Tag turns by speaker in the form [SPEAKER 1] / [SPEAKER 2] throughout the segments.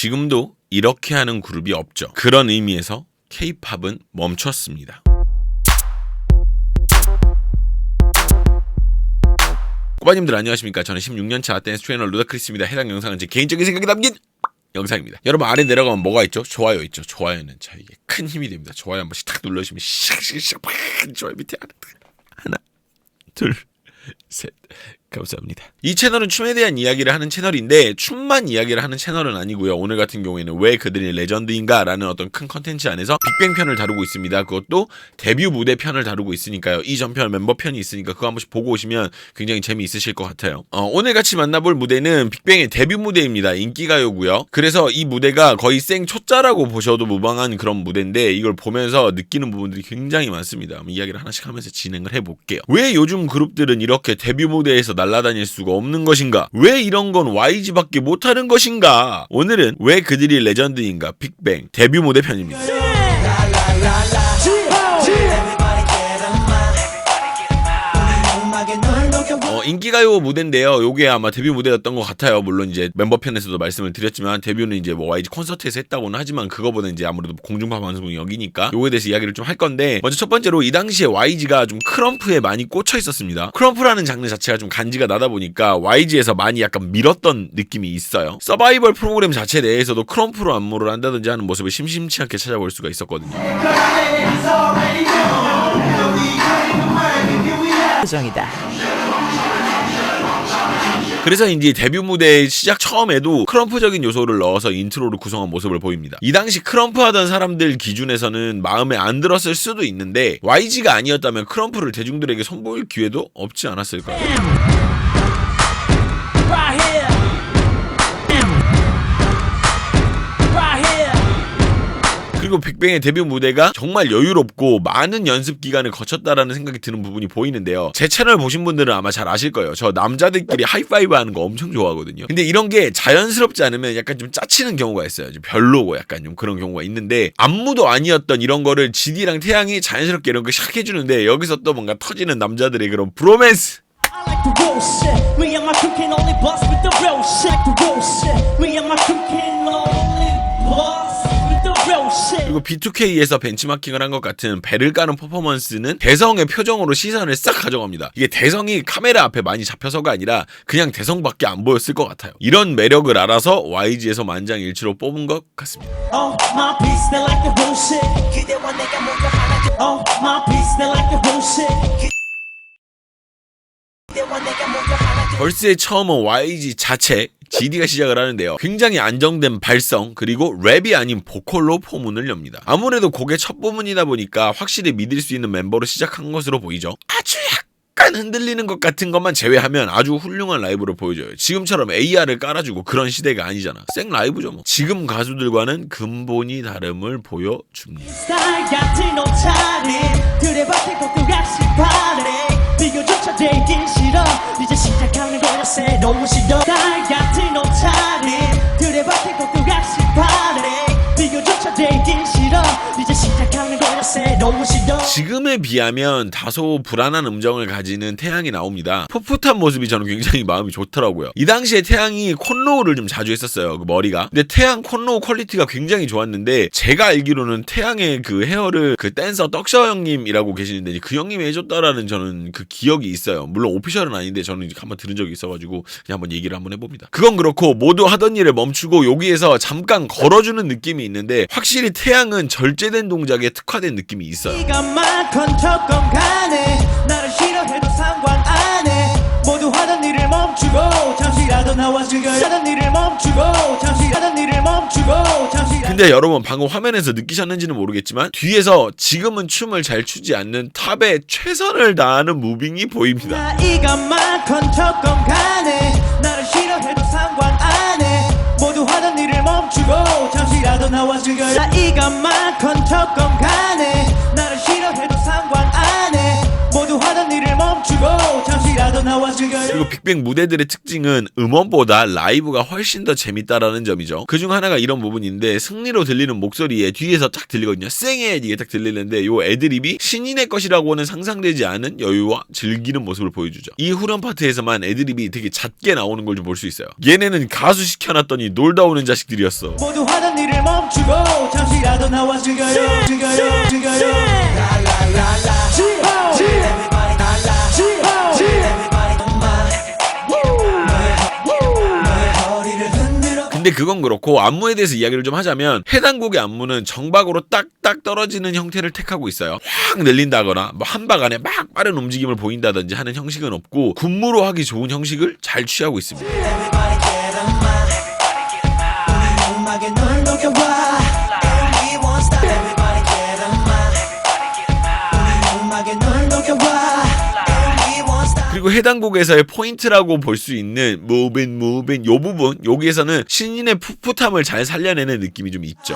[SPEAKER 1] 지금도 이렇게 하는 그룹이 없죠. 그런 의미에서 K-팝은 멈췄습니다. 꼬바님들 안녕하십니까. 저는 16년차 댄스 트레이너 루다크리스입니다. 해당 영상은 제 개인적인 생각이 담긴 영상입니다. 여러분 아래 내려가면 뭐가 있죠? 좋아요 있죠. 좋아요는 저에게 큰 힘이 됩니다. 좋아요 한 번씩 탁 눌러주시면 샥샥샥 좋아요 밑에 하나 둘 셋 감사합니다. 이 채널은 춤에 대한 이야기를 하는 채널인데 춤만 이야기를 하는 채널은 아니고요. 오늘 같은 경우에는 왜 그들이 레전드인가 라는 어떤 큰 컨텐츠 안에서 빅뱅 편을 다루고 있습니다. 그것도 데뷔 무대 편을 다루고 있으니까요. 이전편 멤버 편이 있으니까 그거 한 번씩 보고 오시면 굉장히 재미있으실 것 같아요. 오늘 같이 만나볼 무대는 빅뱅의 데뷔 무대입니다. 인기가요고요. 그래서 이 무대가 거의 생 초짜라고 보셔도 무방한 그런 무대인데 이걸 보면서 느끼는 부분들이 굉장히 많습니다. 이야기를 하나씩 하면서 진행을 해볼게요. 왜 요즘 그룹들은 이렇게 데뷔 무대에서 날아다닐 수가 없는 것인가? 왜 이런 건 YG밖에 못하는 것인가? 오늘은 왜 그들이 레전드인가? 빅뱅 데뷔 무대 편입니다. 인기가요 무대인데요. 요게 아마 데뷔 무대였던 것 같아요. 물론 이제 멤버 편에서도 말씀을 드렸지만 데뷔는 이제 뭐 YG 콘서트에서 했다고는 하지만 그거보다 이제 아무래도 공중파 방송이 여기니까 요거에 대해서 이야기를 좀 할 건데 먼저 첫 번째로 이 당시에 YG가 좀 크럼프에 많이 꽂혀 있었습니다. 크럼프라는 장르 자체가 좀 간지가 나다 보니까 YG에서 많이 약간 밀었던 느낌이 있어요. 서바이벌 프로그램 자체 내에서도 크럼프로 안무를 한다든지 하는 모습을 심심치 않게 찾아볼 수가 있었거든요.
[SPEAKER 2] 정이다.
[SPEAKER 1] 그래서 이제 데뷔 무대 시작 처음에도 크럼프적인 요소를 넣어서 인트로를 구성한 모습을 보입니다. 이 당시 크럼프 하던 사람들 기준에서는 마음에 안 들었을 수도 있는데 YG가 아니었다면 크럼프를 대중들에게 선보일 기회도 없지 않았을까요? 그리고 빅뱅의 데뷔 무대가 정말 여유롭고 많은 연습 기간을 거쳤다라는 생각이 드는 부분이 보이는데요. 제 채널 보신 분들은 아마 잘 아실 거예요. 저 남자들끼리 하이파이브 하는 거 엄청 좋아하거든요. 근데 이런 게 자연스럽지 않으면 약간 좀 짜치는 경우가 있어요. 좀 별로고 약간 좀 그런 경우가 있는데 안무도 아니었던 이런 거를 GD랑 태양이 자연스럽게 이런 거 샥 해주는데 여기서 또 뭔가 터지는 남자들의 그런 브로맨스. 그리고 B2K에서 벤치마킹을 한 것 같은 배를 까는 퍼포먼스는 대성의 표정으로 시선을 싹 가져갑니다. 이게 대성이 카메라 앞에 많이 잡혀서가 아니라 그냥 대성밖에 안 보였을 것 같아요. 이런 매력을 알아서 YG에서 만장일치로 뽑은 것 같습니다. 벌스의 처음은 YG 자체 GD가 시작을 하는데요. 굉장히 안정된 발성 그리고 랩이 아닌 보컬로 포문을 엽니다. 아무래도 곡의 첫 부분이다 보니까 확실히 믿을 수 있는 멤버로 시작한 것으로 보이죠. 아주 약간 흔들리는 것 같은 것만 제외하면 아주 훌륭한 라이브를 보여줘요. 지금처럼 AR을 깔아주고 그런 시대가 아니잖아. 생 라이브죠 뭐. 지금 가수들과는 근본이 다름을 보여줍니다. 비교조차 되긴 싫어 이제 시작하는 거야 새로운 시도 달 같은 옷차림 그래 밭에 것도 같이 바래 비교조차 되긴 싫어 이제 시작하는 거야 새로운 시도. 지금에 비하면 다소 불안한 음정을 가지는 태양이 나옵니다. 풋풋한 모습이 저는 굉장히 마음이 좋더라고요. 이 당시에 태양이 콘로우를 좀 자주 했었어요. 그 머리가. 근데 태양 콘로우 퀄리티가 굉장히 좋았는데 제가 알기로는 태양의 그 헤어를 그 댄서 떡셔 형님이라고 계시는데 그 형님이 해줬다라는 저는 그 기억이 있어요. 물론 오피셜은 아닌데 저는 한번 들은 적이 있어가지고 그냥 한번 얘기를 한번 해봅니다. 그건 그렇고 모두 하던 일을 멈추고 여기에서 잠깐 걸어주는 느낌이 있는데 확실히 태양은 절제된 동작에 특화된 느낌이 있어요. 나를 싫어해도 상관 안 해. 모두 하던 일을 멈추고 잠시라도 나와 즐겨 하던 일을 멈추고 잠시라도 일을 멈추고 잠시. 근데 여러분 방금 화면에서 느끼셨는지는 모르겠지만 뒤에서 지금은 춤을 잘 추지 않는 탑의 최선을 다하는 무빙이 보입니다. 이것만 컨터건 가네. 나를 싫어해도 상관 안 해. 모두 하던 일을 멈추고 잠시라도 나와 즐겨 이것만 컨터건 가네. 나를 싫어해도 상관 안 해. 모두
[SPEAKER 2] 모두 하던 일을 멈추고 잠시라도 나와 즐겨요.
[SPEAKER 1] 그리고 빅뱅 무대들의 특징은 음원보다 라이브가 훨씬 더 재밌다라는 점이죠. 그중 하나가 이런 부분인데 승리로 들리는 목소리에 뒤에서 딱 들리거든요. 쌩에 이게 딱 들리는데 요 애드립이 신인의 것이라고는 상상되지 않은 여유와 즐기는 모습을 보여주죠. 이 후렴 파트에서만 애드립이 되게 낮게 나오는 걸 좀 볼 수 있어요. 얘네는 가수 시켜놨더니 놀다 오는 자식들이었어.
[SPEAKER 2] 모두 하던 일을 멈추고 잠시라도 나와 즐겨요. 즐겨요. 즐겨요. 라라라라.
[SPEAKER 1] 근데 그건 그렇고 안무에 대해서 이야기를 좀 하자면 해당 곡의 안무는 정박으로 딱딱 떨어지는 형태를 택하고 있어요. 확 늘린다거나 뭐 한박 안에 막 빠른 움직임을 보인다든지 하는 형식은 없고 군무로 하기 좋은 형식을 잘 취하고 있습니다. 그리고 해당 곡에서의 포인트라고 볼 수 있는 무빈 요 부분 여기에서는 신인의 풋풋함을 잘 살려내는 느낌이 좀 있죠.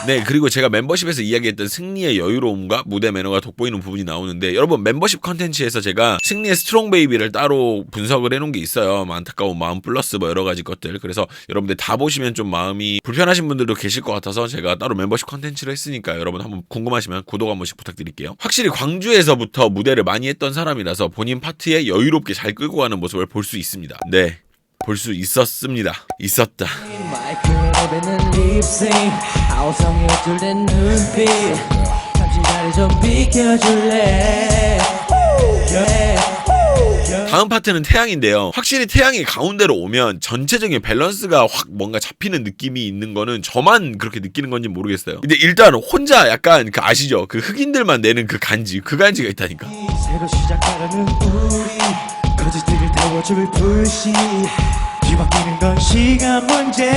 [SPEAKER 1] 네, 그리고 제가 멤버십에서 이야기했던 승리의 여유로움과 무대 매너가 돋보이는 부분이 나오는데 여러분 멤버십 컨텐츠에서 제가 승리의 스트롱 베이비를 따로 분석을 해놓은 게 있어요. 뭐 안타까운 마음 플러스 뭐 여러 가지 것들. 그래서 여러분들 다 보시면 좀 마음이 불편하신 분들도 계실 것 같아서 제가 따로 멤버십 컨텐츠를 했으니까 여러분 한번 궁금하시면 구독 한 번씩 부탁드릴게요. 확실히 광주에서부터 무대를 많이 했던 사람이라서 본인 파트에 여유롭게 잘 끌고 가는 모습을 볼 수 있습니다. 네, 볼 수 있었습니다. 있었다.
[SPEAKER 2] 마이크로 립싱 아우성의 줄된 눈빛 잠시 자리 좀 비켜줄래.
[SPEAKER 1] 다음 파트는 태양인데요. 확실히 태양이 가운데로 오면 전체적인 밸런스가 확 뭔가 잡히는 느낌이 있는 거는 저만 그렇게 느끼는 건지 모르겠어요. 근데 일단 혼자 약간 그 아시죠? 그 흑인들만 내는 그 간지가 있다니까.
[SPEAKER 2] 새로 시작하려는 우리 거짓들을 태워줄 불씨 뒤바뀌는 건 시간 문제.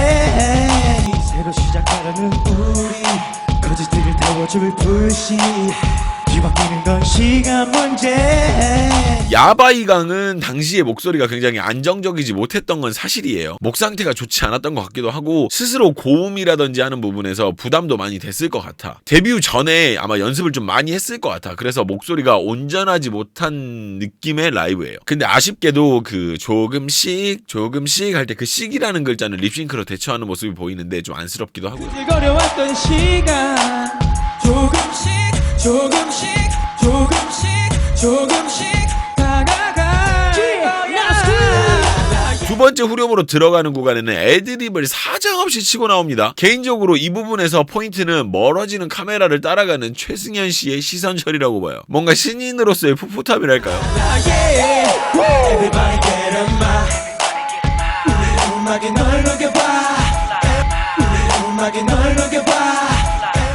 [SPEAKER 2] 새로 시작하려는 우리 거짓들을 태워줄 불씨 뒤바뀌는 건 시간 문제.
[SPEAKER 1] 야바이강은 당시의 목소리가 굉장히 안정적이지 못했던 건 사실이에요. 목 상태가 좋지 않았던 것 같기도 하고 스스로 고음이라든지 하는 부분에서 부담도 많이 됐을 것 같아. 데뷔 전에 아마 연습을 좀 많이 했을 것 같아. 그래서 목소리가 온전하지 못한 느낌의 라이브예요. 근데 아쉽게도 그 조금씩 할 때 그 씩이라는 글자는 립싱크로 대처하는 모습이 보이는데 좀 안쓰럽기도 하고요.
[SPEAKER 2] 거려왔던 시간 조금씩 다가가.
[SPEAKER 1] 두 번째 후렴으로 들어가는 구간에는 애드립을 사정없이 치고 나옵니다. 개인적으로 이 부분에서 포인트는 멀어지는 카메라를 따라가는 최승현 씨의 시선 처리라고 봐요. 뭔가 신인으로서의 풋풋함이랄까요.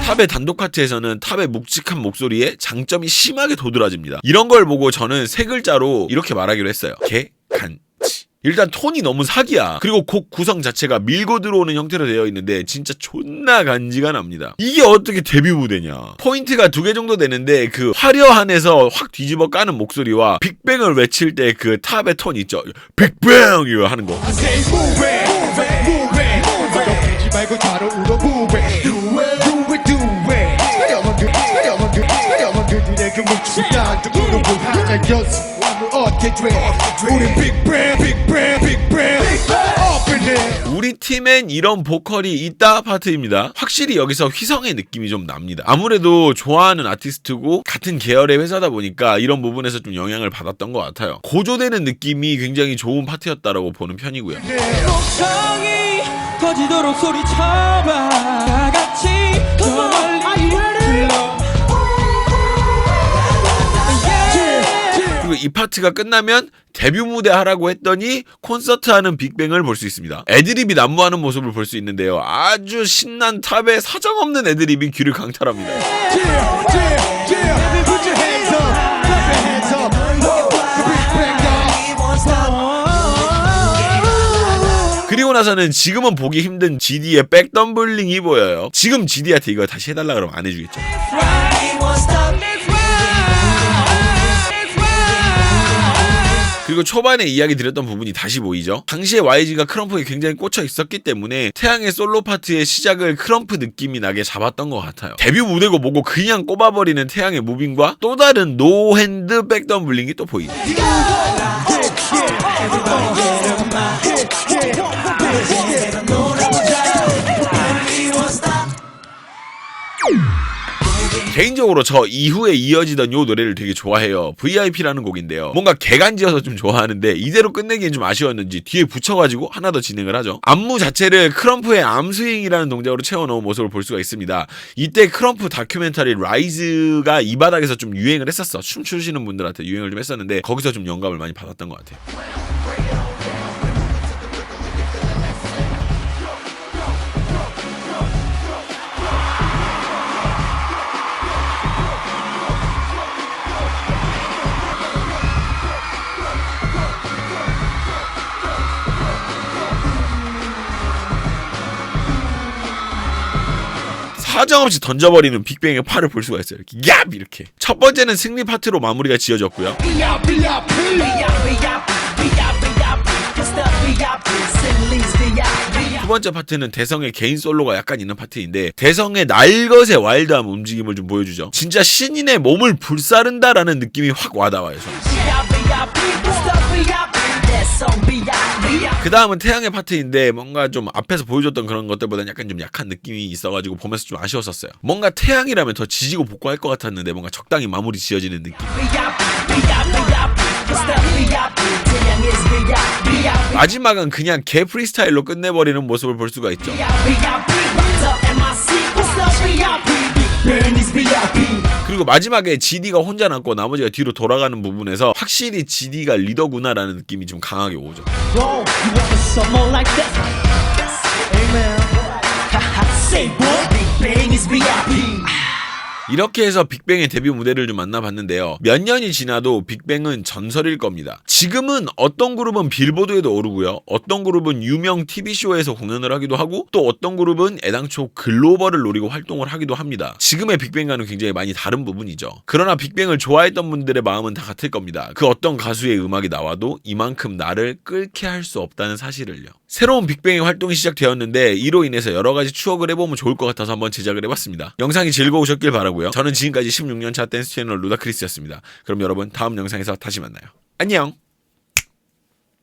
[SPEAKER 1] 탑의 단독 파트에서는 탑의 묵직한 목소리에 장점이 심하게 도드라집니다. 이런 걸 보고 저는 세 글자로 이렇게 말하기로 했어요. 개간치. 일단 톤이 너무 사기야. 그리고 곡 구성 자체가 밀고 들어오는 형태로 되어 있는데 진짜 존나 간지가 납니다. 이게 어떻게 데뷔 무대냐. 포인트가 2개 정도 되는데 그 화려한에서 확 뒤집어 까는 목소리와 빅뱅을 외칠 때 그 탑의 톤 있죠. 빅뱅! 이거 하는 거. 우리 팀엔 이런 보컬이 있다 파트입니다. 확실히 여기서 휘성의 느낌이 좀 납니다. 아무래도 좋아하는 아티스트고 같은 계열의 회사다 보니까 이런 부분에서 좀 영향을 받았던 것 같아요. 고조되는 느낌이 굉장히 좋은 파트였다라고 보는 편이고요.
[SPEAKER 2] 목성이 터지도록 소리쳐봐. 다 같이 저 멀리 불러.
[SPEAKER 1] 그리고 이 파트가 끝나면 데뷔 무대 하라고 했더니 콘서트 하는 빅뱅을 볼 수 있습니다. 애드립이 난무하는 모습을 볼 수 있는데요. 아주 신난 탑의 사정없는 애드립이 귀를 강탈합니다. 그리고 나서는 지금은 보기 힘든 GD의 백덤블링이 보여요. 지금 GD한테 이거 다시 해달라 그러면 안 해주겠죠. 그리고 초반에 이야기 드렸던 부분이 다시 보이죠. 당시에 YG가 크럼프에 굉장히 꽂혀 있었기 때문에 태양의 솔로 파트의 시작을 크럼프 느낌이 나게 잡았던 것 같아요. 데뷔 무대고 뭐고 그냥 꼽아버리는 태양의 무빙과 또 다른 노핸드 백덤블링이 또 보이죠. 개인적으로 저 이후에 이어지던 요 노래를 되게 좋아해요. VIP라는 곡인데요. 뭔가 개간지어서 좀 좋아하는데 이대로 끝내기엔 좀 아쉬웠는지 뒤에 붙여가지고 하나 더 진행을 하죠. 안무 자체를 크럼프의 암스윙이라는 동작으로 채워넣은 모습을 볼 수가 있습니다. 이때 크럼프 다큐멘터리 라이즈가 이 바닥에서 좀 유행을 했었어. 춤추시는 분들한테 유행을 좀 했었는데 거기서 좀 영감을 많이 받았던 것 같아요. 사정없이 던져버리는 빅뱅의 팔을 볼 수가 있어요. 이렇게 얍! 이렇게. 첫 번째는 승리 파트로 마무리가 지어졌고요. 두 번째 파트는 대성의 개인 솔로가 약간 있는 파트인데 대성의 날것의 와일드한 움직임을 좀 보여주죠. 진짜 신인의 몸을 불사른다라는 느낌이 확 와닿아요. 그 다음은 태양의 파트인데 뭔가 좀 앞에서 보여줬던 그런 것들보다는 약간 좀 약한 느낌이 있어가지고 보면서 좀 아쉬웠었어요. 뭔가 태양이라면 더 지지고 볶고할 것 같았는데 뭔가 적당히 마무리 지어지는 느낌. 마지막은 그냥 개 프리스타일로 끝내버리는 모습을 볼 수가 있죠. 그리고 마지막에 GD가 혼자 남고 나머지가 뒤로 돌아가는 부분에서 확실히 GD가 리더구나라는 느낌이 좀 강하게 오죠. 이렇게 해서 빅뱅의 데뷔 무대를 좀 만나봤는데요. 몇 년이 지나도 빅뱅은 전설일 겁니다. 지금은 어떤 그룹은 빌보드에도 오르고요. 어떤 그룹은 유명 TV쇼에서 공연을 하기도 하고 또 어떤 그룹은 애당초 글로벌을 노리고 활동을 하기도 합니다. 지금의 빅뱅과는 굉장히 많이 다른 부분이죠. 그러나 빅뱅을 좋아했던 분들의 마음은 다 같을 겁니다. 그 어떤 가수의 음악이 나와도 이만큼 나를 끓게 할 수 없다는 사실을요. 새로운 빅뱅의 활동이 시작되었는데 이로 인해서 여러 가지 추억을 해보면 좋을 것 같아서 한번 제작을 해봤습니다. 영상이 즐거우셨길 바라고요. 저는 지금까지 16년차 댄스 채널 루다크리스였습니다. 그럼 여러분 다음 영상에서 다시 만나요. 안녕.